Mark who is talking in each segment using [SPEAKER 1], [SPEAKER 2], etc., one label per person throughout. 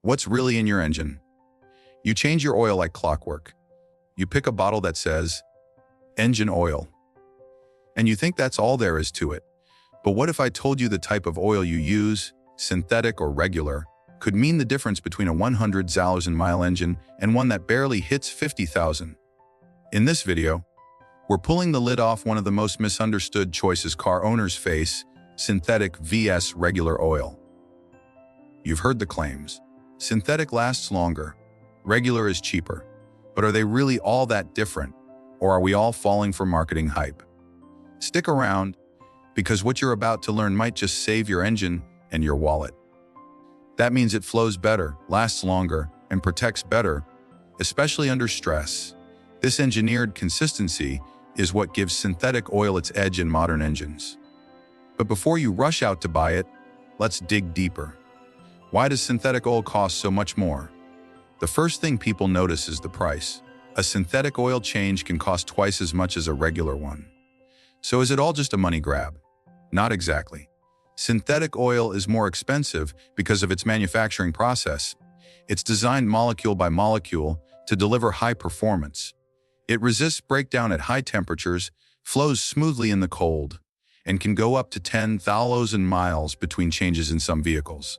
[SPEAKER 1] What's really in your engine? You change your oil like clockwork. You pick a bottle that says, engine oil. And you think that's all there is to it. But what if I told you the type of oil you use, synthetic or regular, could mean the difference between a 100,000-mile engine and one that barely hits 50,000? In this video, we're pulling the lid off one of the most misunderstood choices car owners face, synthetic vs regular oil. You've heard the claims. Synthetic lasts longer. Regular is cheaper. But are they really all that different? Or are we all falling for marketing hype? Stick around, because what you're about to learn might just save your engine and your wallet. That means it flows better, lasts longer, and protects better, especially under stress. This engineered consistency is what gives synthetic oil its edge in modern engines. But before you rush out to buy it, let's dig deeper. Why does synthetic oil cost so much more? The first thing people notice is the price. A synthetic oil change can cost twice as much as a regular one. So is it all just a money grab? Not exactly. Synthetic oil is more expensive because of its manufacturing process. It's designed molecule by molecule to deliver high performance. It resists breakdown at high temperatures, flows smoothly in the cold, and can go up to 10,000 miles between changes in some vehicles.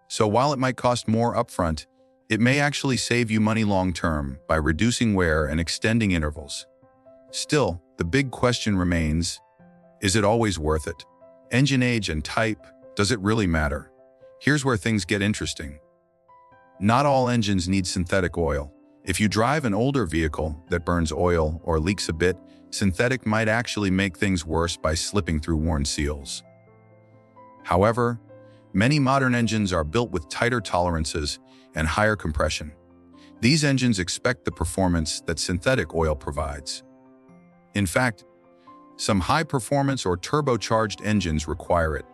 [SPEAKER 1] So while it might cost more upfront, it may actually save you money long-term by reducing wear and extending intervals. Still, the big question remains, is it always worth it? Engine age and type, does it really matter? Here's where things get interesting. Not all engines need synthetic oil. If you drive an older vehicle that burns oil or leaks a bit, synthetic might actually make things worse by slipping through worn seals. However, many modern engines are built with tighter tolerances and higher compression. These engines expect the performance that synthetic oil provides. In fact, some high-performance or turbocharged engines require it.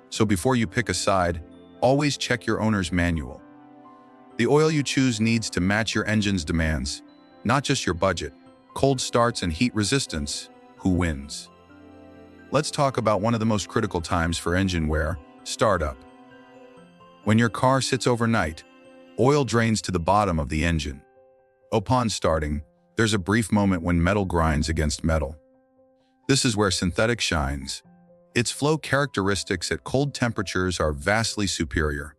[SPEAKER 1] So before you pick a side, always check your owner's manual. The oil you choose needs to match your engine's demands, not just your budget. Cold starts and heat resistance, who wins? Let's talk about one of the most critical times for engine wear, startup. When your car sits overnight, oil drains to the bottom of the engine. Upon starting, there's a brief moment when metal grinds against metal. This is where synthetic shines. Its flow characteristics at cold temperatures are vastly superior.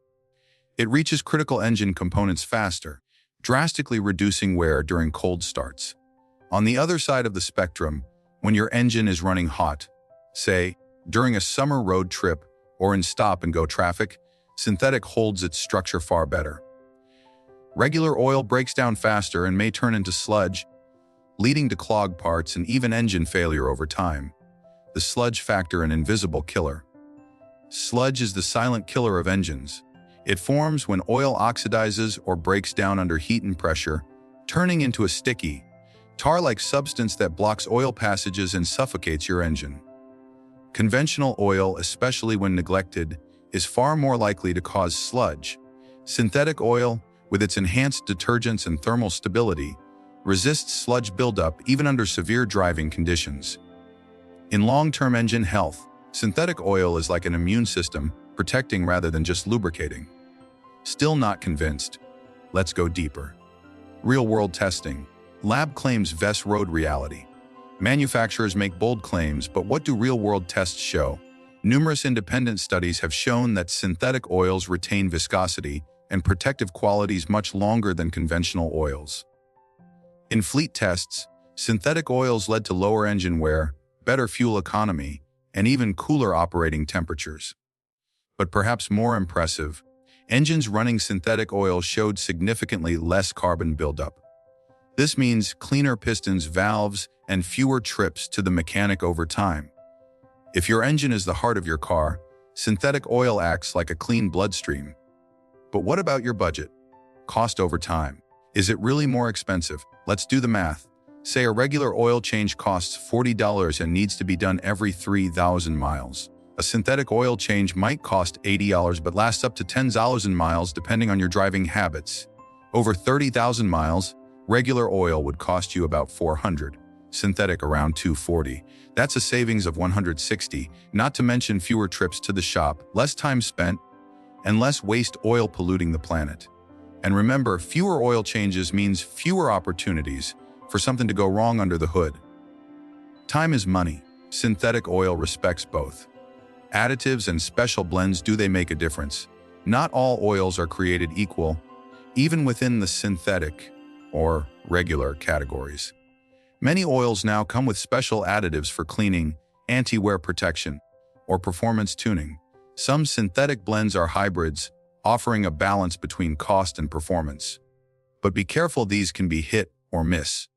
[SPEAKER 1] It reaches critical engine components faster, drastically reducing wear during cold starts. On the other side of the spectrum, when your engine is running hot, say, during a summer road trip or in stop-and-go traffic, synthetic holds its structure far better. Regular oil breaks down faster and may turn into sludge, leading to clogged parts and even engine failure over time. The sludge factor, an invisible killer. Sludge is the silent killer of engines. It forms when oil oxidizes or breaks down under heat and pressure, turning into a sticky, tar-like substance that blocks oil passages and suffocates your engine. Conventional oil, especially when neglected, is far more likely to cause sludge. Synthetic oil, with its enhanced detergents and thermal stability, resists sludge buildup even under severe driving conditions. In long-term engine health, synthetic oil is like an immune system, protecting rather than just lubricating. Still not convinced? Let's go deeper. Real-world testing. Lab claims vs road reality. Manufacturers make bold claims, but what do real-world tests show? Numerous independent studies have shown that synthetic oils retain viscosity and protective qualities much longer than conventional oils. In fleet tests, synthetic oils led to lower engine wear, better fuel economy, and even cooler operating temperatures. But perhaps more impressive, engines running synthetic oil showed significantly less carbon buildup. This means cleaner pistons, valves, and fewer trips to the mechanic over time. If your engine is the heart of your car, synthetic oil acts like a clean bloodstream. But what about your budget? Cost over time. Is it really more expensive? Let's do the math. Say a regular oil change costs $40 and needs to be done every 3,000 miles. A synthetic oil change might cost $80 but lasts up to 10,000 miles depending on your driving habits. Over 30,000 miles, regular oil would cost you about $400. Synthetic around $240. That's a savings of $160, not to mention fewer trips to the shop, less time spent, and less waste oil polluting the planet. And remember, fewer oil changes means fewer opportunities for something to go wrong under the hood. Time is money. Synthetic oil respects both. Additives and special blends, do they make a difference? Not all oils are created equal, even within the synthetic or regular categories. Many oils now come with special additives for cleaning, anti-wear protection, or performance tuning. Some synthetic blends are hybrids, offering a balance between cost and performance. But be careful, these can be hit or miss.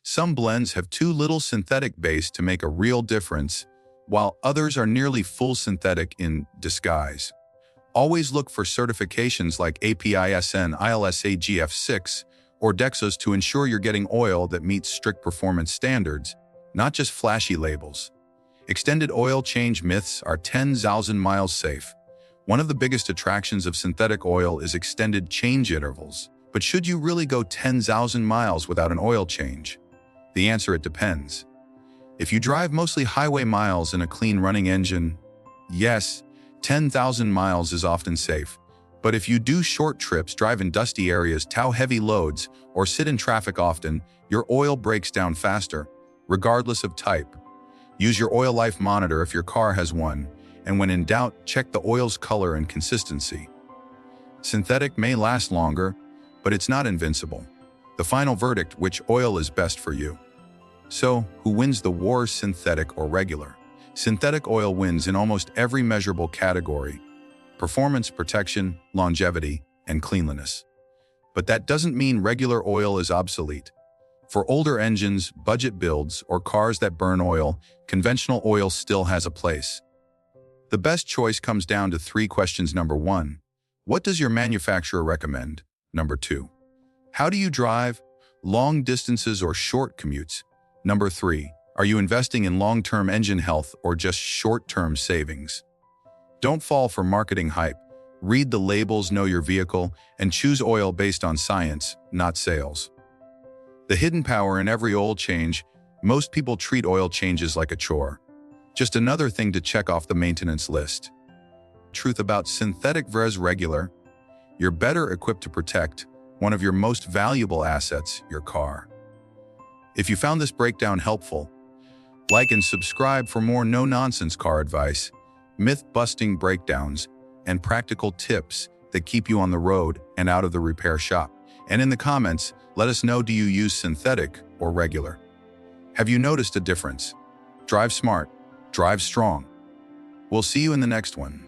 [SPEAKER 1] Some blends have too little synthetic base to make a real difference, while others are nearly full synthetic in disguise. Always look for certifications like APISN ILSA GF6 or Dexos to ensure you're getting oil that meets strict performance standards, not just flashy labels. Extended oil change myths are 10,000 miles safe. One of the biggest attractions of synthetic oil is extended change intervals. But should you really go 10,000 miles without an oil change? The answer: it depends. If you drive mostly highway miles in a clean running engine, yes, 10,000 miles is often safe. But if you do short trips, drive in dusty areas, tow heavy loads, or sit in traffic often, your oil breaks down faster, regardless of type. Use your oil life monitor if your car has one, and when in doubt, check the oil's color and consistency. Synthetic may last longer, but it's not invincible. The final verdict: which oil is best for you? So, who wins the war, synthetic or regular? Synthetic oil wins in almost every measurable category: performance, protection, longevity, and cleanliness. But that doesn't mean regular oil is obsolete. For older engines, budget builds, or cars that burn oil, conventional oil still has a place. The best choice comes down to three questions. Number 1, what does your manufacturer recommend? Number 2, how do you drive? Long distances or short commutes? Number 3, are you investing in long-term engine health or just short-term savings? Don't fall for marketing hype. Read the labels, know your vehicle, and choose oil based on science, not sales. The hidden power in every oil change: most people treat oil changes like a chore. Just another thing to check off the maintenance list. Truth about synthetic versus regular: you're better equipped to protect one of your most valuable assets, your car. If you found this breakdown helpful, like and subscribe for more no-nonsense car advice, myth-busting breakdowns, and practical tips that keep you on the road and out of the repair shop. And in the comments, let us know, do you use synthetic or regular? Have you noticed a difference? Drive smart, drive strong. We'll see you in the next one.